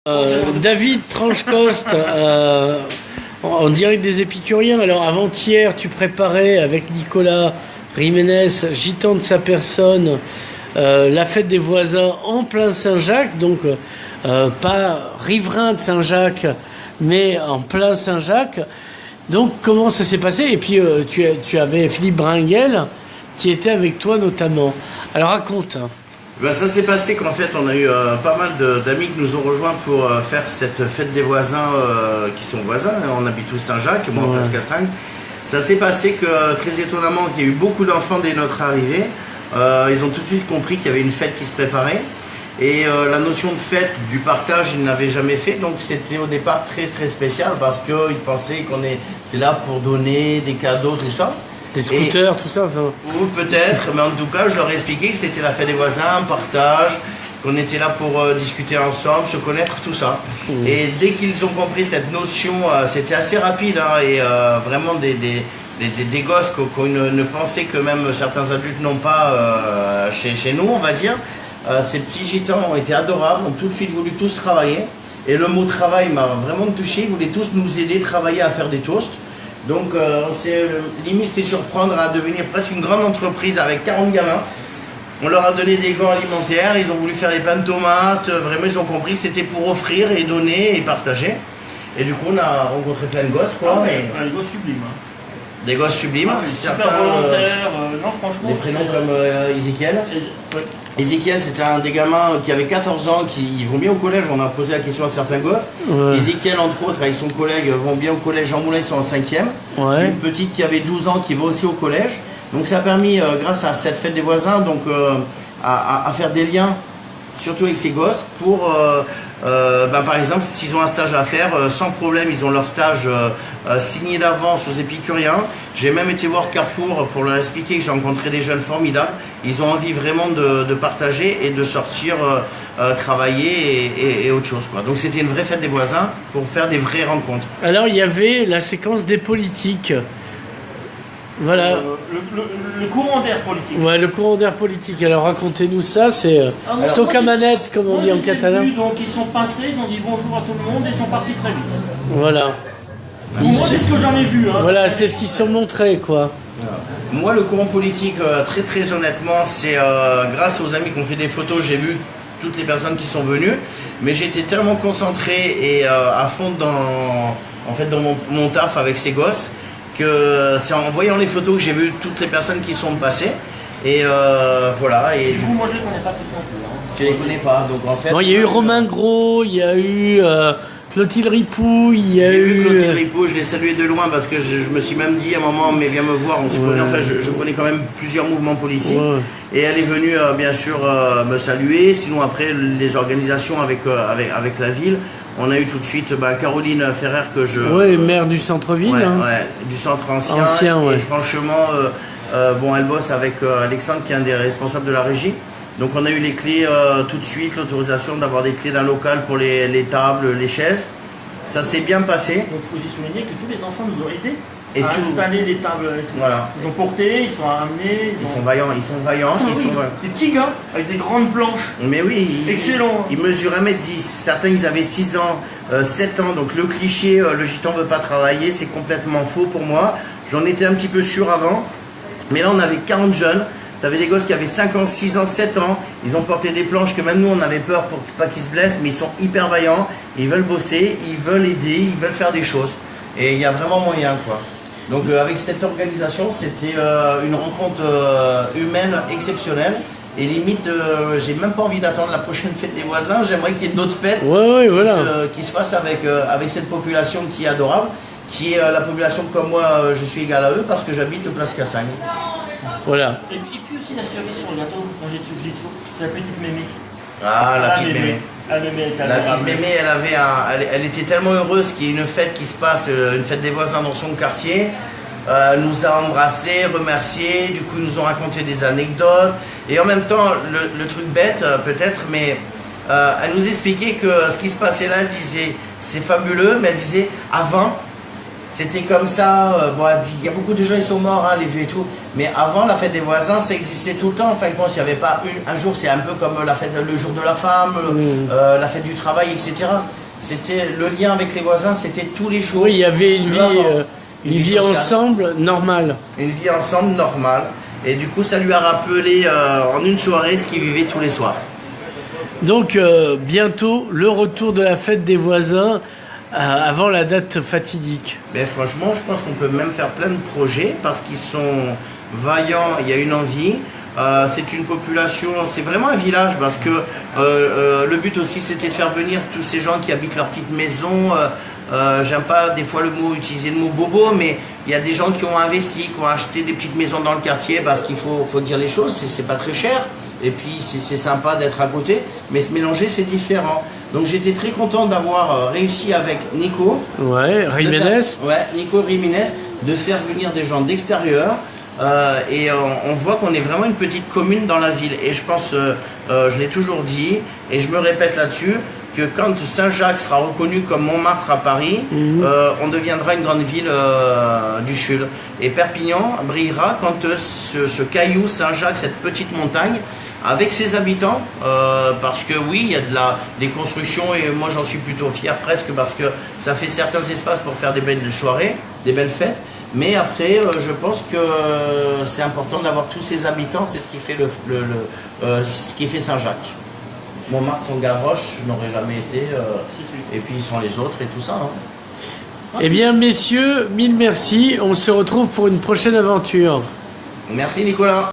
David Tranchecoste, en direct des Épicuriens. Alors avant-hier, tu préparais avec Nicolas Jiménez, gitan de sa personne, la fête des voisins en plein Saint-Jacques, donc pas riverain de Saint-Jacques, mais en plein Saint-Jacques. Donc comment ça s'est passé? Et puis tu avais Philippe Bringuel qui était avec toi notamment. Alors raconte. Ben, ça s'est passé qu'en fait on a eu pas mal d'amis qui nous ont rejoints pour faire cette fête des voisins qui sont voisins. On habite tous Saint-Jacques, moi Ouais. presque à 5. Ça s'est passé que très étonnamment qu'il y a eu beaucoup d'enfants dès notre arrivée. Ils ont tout de suite compris qu'il y avait une fête qui se préparait. Et la notion de fête, du partage, ils n'avaient jamais fait. Donc c'était au départ très très spécial parce qu'ils pensaient qu'on était là pour donner des cadeaux, tout ça. Des scooters, tout ça. Enfin. Ou peut-être, mais en tout cas, je leur ai expliqué que c'était la fête des voisins, un partage, qu'on était là pour discuter ensemble, se connaître, tout ça. Mmh. Et dès qu'ils ont compris cette notion, c'était assez rapide, hein, et vraiment des gosses qu'on ne pensait que même certains adultes n'ont pas chez nous, on va dire. Ces petits gitans ont été adorables, ont tout de suite voulu tous travailler. Et le mot travail m'a vraiment touché, ils voulaient tous nous aider, travailler à faire des toasts. Donc on s'est limite fait surprendre à devenir presque une grande entreprise avec 40 gamins. On leur a donné des gants alimentaires, ils ont voulu faire des pains de tomates, vraiment ils ont compris que c'était pour offrir et donner et partager. Et du coup on a rencontré plein de gosses quoi. Des gosses sublimes. Hein. Des gosses sublimes, Super volontaires, non franchement. Des prénoms comme Ezekiel. Ouais. Ezekiel, c'était un des gamins qui avait 14 ans, qui vont bien au collège, on a posé la question à certains gosses. Ouais. Ezekiel, entre autres, avec son collègue, vont bien au collège Jean Moulin, ils sont en 5e. Ouais. Une petite qui avait 12 ans qui va aussi au collège. Donc ça a permis, grâce à cette fête des voisins, donc, à faire des liens, surtout avec ces gosses, pour, par exemple, s'ils ont un stage à faire, sans problème, ils ont leur stage signé d'avance aux Épicuriens. J'ai même été voir Carrefour pour leur expliquer que j'ai rencontré des jeunes formidables. Ils ont envie vraiment de partager et de sortir travailler et autre chose, quoi. Donc c'était une vraie fête des voisins pour faire des vraies rencontres. Alors il y avait la séquence des politiques. Voilà. Le courant d'air politique. Ouais, le courant d'air politique. Alors racontez-nous ça, c'est tocamanette comme on dit en catalan. Donc ils sont passés, ils ont dit bonjour à tout le monde et ils sont partis très vite. Voilà. Moi c'est ce que j'en ai vu. Hein, Voilà, c'est ce qu'ils se sont montrés quoi. Moi, le courant politique, très honnêtement, c'est grâce aux amis qui ont fait des photos, j'ai vu toutes les personnes qui sont venues, mais j'étais tellement concentré et à fond dans mon taf avec ces gosses, que c'est en voyant les photos que j'ai vu toutes les personnes qui sont passées. Et voilà. Et du coup, moi je les connais pas tous non plus. Hein. Je les connais pas, donc en fait. Bon, il y a eu Romain Gros, il y a eu Clotilde Ripoux, il y a J'ai eu. vu Clotilde Ripoux, je l'ai salué de loin parce que je me suis même dit à un moment, mais viens me voir, on se connaît. Enfin, je connais quand même plusieurs mouvements policiers. Ouais. Et elle est venue bien sûr me saluer. Sinon après les organisations avec la ville. On a eu tout de suite Caroline Ferrer que je... Oui, maire du centre-ville. Ouais, hein. Ouais, du centre ancien. Ouais. Et franchement, elle bosse avec Alexandre qui est un des responsables de la régie. Donc on a eu les clés tout de suite, l'autorisation d'avoir des clés d'un local pour les tables, les chaises. Ça s'est bien passé. Donc il faut aussi souligner que tous les enfants nous ont aidés à tout. installer les tables et tout. Voilà. Ils ont porté, ils sont amenés. Ils sont vaillants. Attends, des petits gars avec des grandes planches. Mais oui. Excellent. Ils mesurent 1m10. Certains, ils avaient 6 ans, 7 ans. Donc le cliché, le gitan ne veut pas travailler, c'est complètement faux pour moi. J'en étais un petit peu sûr avant. Mais là, on avait 40 jeunes. T'avais des gosses qui avaient 5 ans, 6 ans, 7 ans. Ils ont porté des planches que même nous, on avait peur pour pas qu'ils se blessent. Mais ils sont hyper vaillants. Ils veulent bosser, ils veulent aider, ils veulent faire des choses. Et il y a vraiment moyen, quoi. Donc avec cette organisation, c'était une rencontre humaine exceptionnelle. Et limite, j'ai même pas envie d'attendre la prochaine fête des voisins. J'aimerais qu'il y ait d'autres fêtes qui se fassent avec cette population qui est adorable, qui est la population comme moi, je suis égal à eux parce que j'habite Place Cassagne. Voilà. Et puis aussi la cerise sur le gâteau, moi j'ai tout, c'est la petite Mémé. Ah, la petite Mémé. La petite Mémé, elle était tellement heureuse qu'il y ait une fête qui se passe, une fête des voisins dans son quartier. Elle nous a embrassés, remerciés, du coup ils nous ont raconté des anecdotes. Et en même temps, le truc bête peut-être, mais elle nous expliquait que ce qui se passait là, elle disait c'est fabuleux, mais elle disait avant, C'était comme ça. Bon, il y a beaucoup de gens, ils sont morts, hein, les vieux et tout. Mais avant, la fête des voisins, ça existait tout le temps. En fin de compte, il n'y avait pas un jour, c'est un peu comme la fête, le jour de la femme, la fête du travail, etc. C'était le lien avec les voisins, c'était tous les jours. Oui, il y avait une vie sociale. ensemble normale. Une vie ensemble normale. Et du coup, ça lui a rappelé en une soirée ce qu'il vivait tous les soirs. Donc, bientôt, le retour de la fête des voisins avant la date fatidique. Mais franchement, je pense qu'on peut même faire plein de projets parce qu'ils sont vaillants, il y a une envie. C'est une population, c'est vraiment un village parce que le but aussi c'était de faire venir tous ces gens qui habitent leur petite maison. J'aime pas des fois utiliser le mot bobo, mais il y a des gens qui ont investi, qui ont acheté des petites maisons dans le quartier parce qu'il faut dire les choses, c'est pas très cher. Et puis c'est sympa d'être à côté, mais se mélanger c'est différent. Donc j'étais très content d'avoir réussi avec Nico. Ouais, Jiménez. Nico Jiménez, de faire venir des gens d'extérieur. Et on voit qu'on est vraiment une petite commune dans la ville. Et je pense, je l'ai toujours dit, et je me répète là-dessus, que quand Saint-Jacques sera reconnu comme Montmartre à Paris, on deviendra une grande ville du Sud. Et Perpignan brillera quand ce caillou Saint-Jacques, cette petite montagne, avec ses habitants, parce que oui, il y a des constructions et moi j'en suis plutôt fier presque parce que ça fait certains espaces pour faire des belles soirées, des belles fêtes. Mais après, je pense que c'est important d'avoir tous ces habitants, c'est ce qui fait ce qui fait Saint-Jacques. Montmartre, son Gavroche n'aurait jamais été, et puis ils sont les autres et tout ça. Hein. Eh bien, messieurs, mille merci. On se retrouve pour une prochaine aventure. Merci Nicolas.